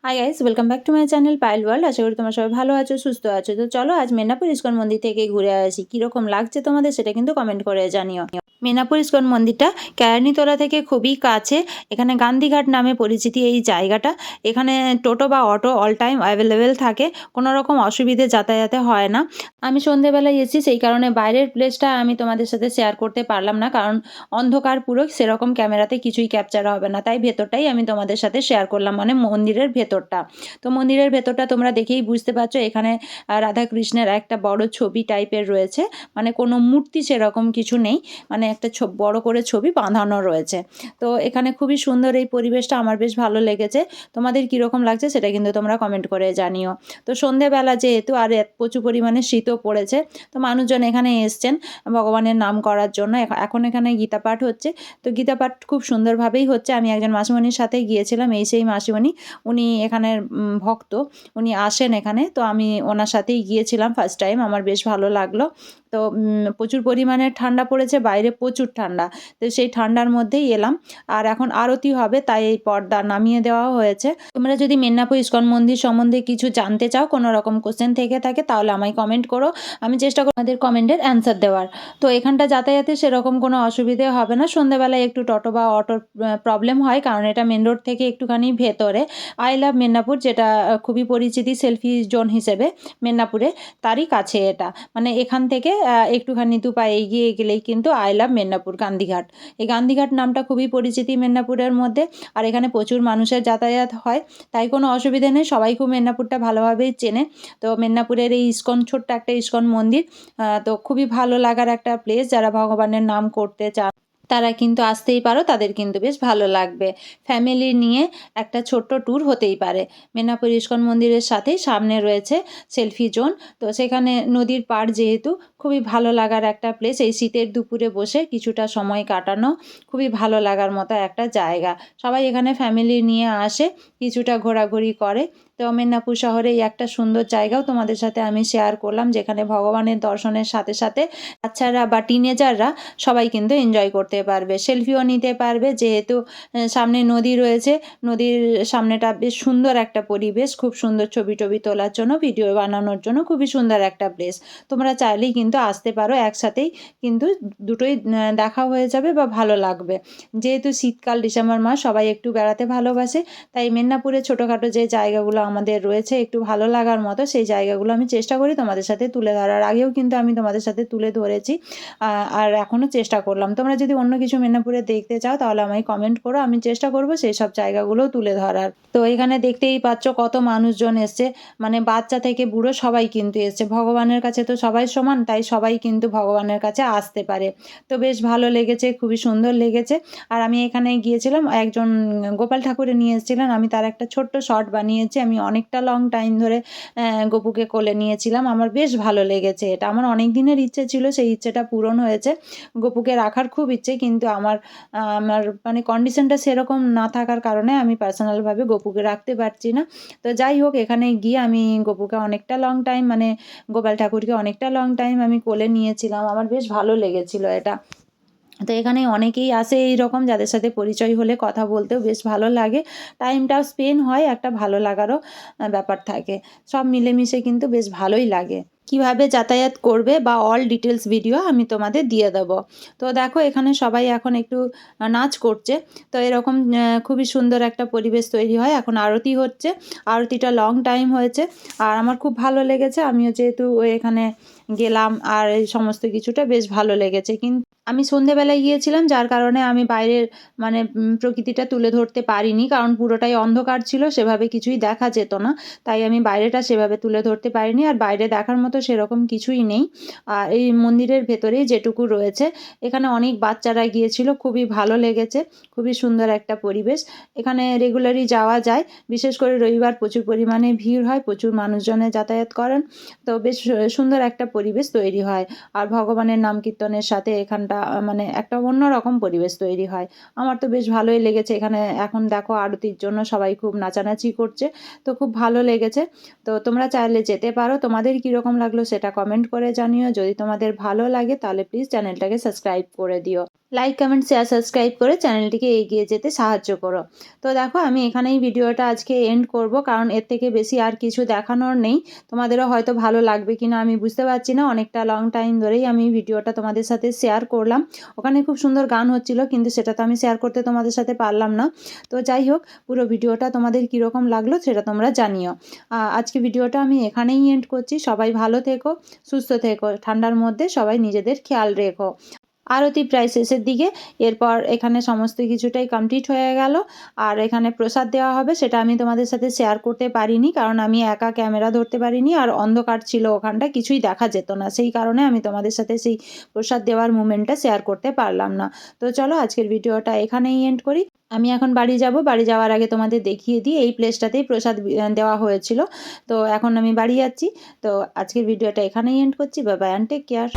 High guys, welcome back to my channel Payel world. আশা করি তোমরা সবাই ভালো আছো, সুস্থ আছো। তো চলো আজ মেদিনীপুর ইস্কন মন্দির থেকে ঘুরে আসি। কীরকম লাগছে তোমাদের সেটা কিন্তু কমেন্ট করে জানিও। মেদিনীপুর ইস্কন মন্দিরটা কেরানীতলা থেকে খুবই কাছে। এখানে গান্ধীঘাট নামে পরিচিতি এই জায়গাটা। এখানে টোটো বা অটো অল টাইম অ্যাভেলেবেল থাকে, কোনো রকম অসুবিধে যাতায়াতে হয় না। আমি সন্ধেবেলায় এসেছি, সেই কারণে বাইরের প্লেসটা আমি তোমাদের সাথে শেয়ার করতে পারলাম না, কারণ অন্ধকার পুরো, সেরকম ক্যামেরাতে কিছুই ক্যাপচার হবে না। তাই ভেতরটাই আমি তোমাদের সাথে শেয়ার করলাম, মানে মন্দিরের ভেতরটা। তো মন্দিরের ভেতরটা তোমরা দেখেই বুঝতে পারছো, এখানে রাধাকৃষ্ণের একটা বড় ছবি টাইপের রয়েছে, মানে কোনো মূর্তি সেরকম কিছু নেই, মানে একটা বড় করে ছবি বাঁধানো রয়েছে। তো এখানে খুবই সুন্দর এই পরিবেশটা, আমার বেশ ভালো লেগেছে। তোমাদের কীরকম লাগছে সেটা কিন্তু তোমরা কমেন্ট করে জানিও। তো সন্ধেবেলা যেহেতু আর প্রচুর পরিমাণে শীতও পড়েছে, তো মানুষজন এখানে এসছেন ভগবানের নাম করার জন্য। এখন এখানে গীতা পাঠ হচ্ছে। তো গীতা পাঠ খুব সুন্দরভাবেই হচ্ছে। আমি একজন মাসিমণির সাথে গিয়েছিলাম, এই সেই মাসিমণি, উনি এখানের ভক্ত, উনি আসেন এখানে। তো আমি ওনার সাথেই গিয়েছিলাম ফার্স্ট টাইম, আমার বেশ ভালো লাগলো। তো প্রচুর পরিমাণে ঠান্ডা পড়েছে, বাইরে প্রচুর ঠান্ডা। তো সেই ঠান্ডার মধ্যেই এলাম। আর এখন আরতি হবে, তাই এই পর্দা নামিয়ে দেওয়া হয়েছে। তোমরা যদি মেদিনীপুর ইস্কন মন্দির সম্বন্ধে কিছু জানতে চাও, কোনো রকম কোশ্চেন থেকে থাকে, তাহলে আমায় কমেন্ট করো, আমি চেষ্টা করব আমাদের কমেন্টের অ্যান্সার দেওয়ার। তো এখানটা যাতায়াতে সেরকম কোনো অসুবিধে হবে না। সন্ধ্যাবেলায় একটু টোটো বা অটোর প্রবলেম হয়, কারণ এটা মেন রোড থেকে একটুখানি ভেতরে। আই লাভ মেদিনীপুর, যেটা খুবই পরিচিতি সেলফি জোন হিসেবে মেদিনীপুরে, তারই কাছে এটা। মানে এখান থেকে একটুখানি দু পা এগিয়ে গেলেই কিন্তু আই লাভ মেদিনীপুর গান্ধীঘাট। এই গান্ধীঘাট নামটা খুবই পরিচিতি মেদিনীপুরের মধ্যে, আর এখানে প্রচুর মানুষের যাতায়াত হয়, তাই কোনো অসুবিধে নেই। সবাই খুব মেদিনীপুরটা ভালোভাবেই চেনে। তো মেদিনীপুরের এই ইস্কন, ছোট্ট একটা ইস্কন মন্দির, তো খুবই ভালো লাগার একটা প্লেস। যারা ভগবানের নাম করতে চান তারা কিন্তু আসতেই পারো, তাদের কিন্তু বেশ ভালো লাগবে। ফ্যামিলি নিয়ে একটা ছোট্ট ট্যুর হতেই পারে। মেদিনীপুর ইস্কন মন্দিরের সাথেই সামনে রয়েছে সেলফি জোন। তো সেখানে নদীর পাড় যেহেতু, খুবই ভালো লাগার একটা প্লেস। এই শীতের দুপুরে বসে কিছুটা সময় কাটানো খুবই ভালো লাগার মতো একটা জায়গা। সবাই এখানে ফ্যামিলি নিয়ে আসে, কিছুটা ঘোরাঘুরি করে। তো মেদিনীপুর শহরে এই একটা সুন্দর জায়গাও তোমাদের সাথে আমি শেয়ার করলাম, যেখানে ভগবানের দর্শনের সাথে সাথে বাচ্চারা বা টিনেজাররা সবাই কিন্তু এনজয় করতে পারবে, সেলফিও নিতে পারবে। যেহেতু সামনে নদী রয়েছে, নদীর সামনেটা বেশ সুন্দর একটা পরিবেশ, খুব সুন্দর ছবি টবি তোলার জন্য, ভিডিও বানানোর জন্য খুবই সুন্দর একটা প্লেস। তোমরা চাইলেই কিন্তু আসতে পারো, একসাথেই কিন্তু দুটোই দেখা হয়ে যাবে বা ভালো লাগবে। যেহেতু শীতকাল, ডিসেম্বর মাস, সবাই একটু বেড়াতে ভালোবাসে, তাই মেদিনীপুরে ছোটোখাটো যে জায়গাগুলো আমাদের রয়েছে একটু ভালো লাগার মতো, সেই জায়গাগুলো আমি চেষ্টা করি তোমাদের সাথে তুলে ধরার। আগেও কিন্তু আমি তোমাদের সাথে তুলে ধরেছি, আর এখনও চেষ্টা করলাম। তোমরা যদি অন্য কিছু মেদিনীপুরে দেখতে চাও, তাহলে আমায় কমেন্ট করো, আমি চেষ্টা করব সেই সব জায়গাগুলোও তুলে ধরার। তো এখানে দেখতেই পাচ্ছ কত মানুষজন এসছে, মানে বাচ্চা থেকে বুড়ো সবাই কিন্তু এসছে। ভগবানের কাছে তো সবাই সমান, তাই সবাই কিন্তু ভগবানের কাছে আসতে পারে। তো বেশ ভালো লেগেছে, খুবই সুন্দর লেগেছে। আর আমি এখানে গিয়েছিলাম, একজন গোপাল ঠাকুরে নিয়ে এসেছিলেন, আমি তার একটা ছোট্ট শর্ট বানিয়েছি। আমি অনেকটা লং টাইম ধরে গপুকে কোলে নিয়েছিলাম। আমার বেশ ভালো লেগেছে এটা। আমার অনেক দিনের ইচ্ছে ছিল, সেই ইচ্ছেটা পূরণ হয়েছে। গপুকে রাখার খুব ইচ্ছে, কিন্তু আমার আমার মানে কন্ডিশনটা সেরকম না থাকার কারণে আমি পার্সোনালভাবে গপুকে রাখতে পারছি না। তো যাই হোক, এখানে গিয়ে আমি গপুকে অনেকটা লং টাইম, মানে গোপাল ঠাকুরকে অনেকটা লং টাইম আমি কোলে নিয়েছিলাম। আমার বেশ ভালো লেগেছিল এটা। তো এখানে অনেকেই আসে এইরকম, যাদের সাথে পরিচয় হলে কথা বলতেও বেশ ভালো লাগে, টাইমটাও স্পেন্ড হয়, একটা ভালো লাগারও ব্যাপার থাকে। সব মিলেমিশে কিন্তু বেশ ভালোই লাগে। কিভাবে যাতায়াত করবে বা অল ডিটেলস ভিডিও আমি তোমাদের দিয়ে দেবো। তো দেখো এখানে সবাই এখন একটু নাচ করছে। তো এরকম খুবই সুন্দর একটা পরিবেশ তৈরি হয়। এখন আরতি হচ্ছে, আরতিটা লং টাইম হয়েছে, আর আমার খুব ভালো লেগেছে। আমিও যেহেতু এখানে গেলাম, আর এই সমস্ত কিছুটা বেশ ভালো লেগেছে। কিন্তু আমি সন্ধেবেলায় গিয়েছিলাম, যার কারণে আমি বাইরের মানে প্রকৃতিটা তুলে ধরতে পারিনি, কারণ পুরোটাই অন্ধকার ছিল, সেভাবে কিছুই দেখা যেত না। তাই আমি বাইরেটা সেভাবে তুলে ধরতে পারিনি, আর বাইরে দেখার মতো সেরকম কিছুই নেই। এই মন্দিরের ভেতরেই যেটুকু রয়েছে, এখানে অনেক বাচ্চারা গিয়েছিল, খুবই ভালো লেগেছে, খুবই সুন্দর একটা পরিবেশ। এখানে রেগুলারই যাওয়া যায়, বিশেষ করে রবিবার প্রচুর পরিমাণে ভিড় হয়, প্রচুর মানুষজনে যাতায়াত করেন। তো বেশ সুন্দর একটা পরিবেশ তৈরি হয়, আর ভগবানের নাম কীর্তনের সাথে এখানটা মানে একটা অন্যরকম পরিবেশ তৈরি হয়। আমার তো বেশ ভালোই লেগেছে। এখানে এখন দেখো আরতির জন্য সবাই খুব নাচানাচি করছে, তো খুব ভালো লেগেছে। তো তোমরা চাইলে যেতে পারো। তোমাদের কীরকম লাগলো সেটা কমেন্ট করে জানিও। যদি তোমাদের ভালো লাগে তাহলে প্লিজ চ্যানেলটাকে সাবস্ক্রাইব করে দিও। লাইক কমেন্ট শেয়ার সাবস্ক্রাইব করে চ্যানেলটিকে এগিয়ে যেতে সাহায্য করো। তো দেখো আমি এখানেই ভিডিওটা আজকে এন্ড করব, কারণ এর থেকে বেশি আর কিছু দেখানোর নেই। তোমাদেরও হয়তো ভালো লাগবে কিনা আমি বুঝতে পারছি না, অনেকটা লং টাইম ধরেই আমি ভিডিওটা তোমাদের সাথে শেয়ার করলাম। ওখানে খুব সুন্দর গান হচ্ছিল, কিন্তু সেটা তো আমি শেয়ার করতে তোমাদের সাথে পারলাম না। তো যাই হোক, পুরো ভিডিওটা তোমাদের কীরকম লাগলো সেটা তোমরা জানিও। আজকে ভিডিওটা আমি এখানেই এন্ড করছি। সবাই ভালো থেকো, সুস্থ থেকো, ঠান্ডার মধ্যে সবাই নিজেদের খেয়াল রেখো। আরতি প্রায় শেষের দিকে, এরপর এখানে সমস্ত কিছুটাই কমপ্লিট হয়ে গেল। আর এখানে প্রসাদ দেওয়া হবে, সেটা আমি তোমাদের সাথে শেয়ার করতে পারিনি, কারণ আমি একা ক্যামেরা ধরতে পারিনি, আর অন্ধকার ছিল ওখানটা, কিছুই দেখা যেত না। সেই কারণে আমি তোমাদের সাথে সেই প্রসাদ দেওয়ার মুমেন্টটা শেয়ার করতে পারলাম না। তো চলো আজকের ভিডিওটা এখানেই এন্ড করি। আমি এখন বাড়ি যাব, বাড়ি যাওয়ার আগে তোমাদের দেখিয়ে দিই এই প্লেসটাতেই প্রসাদ দেওয়া হয়েছিল। তো এখন আমি বাড়ি যাচ্ছি। তো আজকের ভিডিওটা এখানেই এন্ড করছি। Bye bye and take care.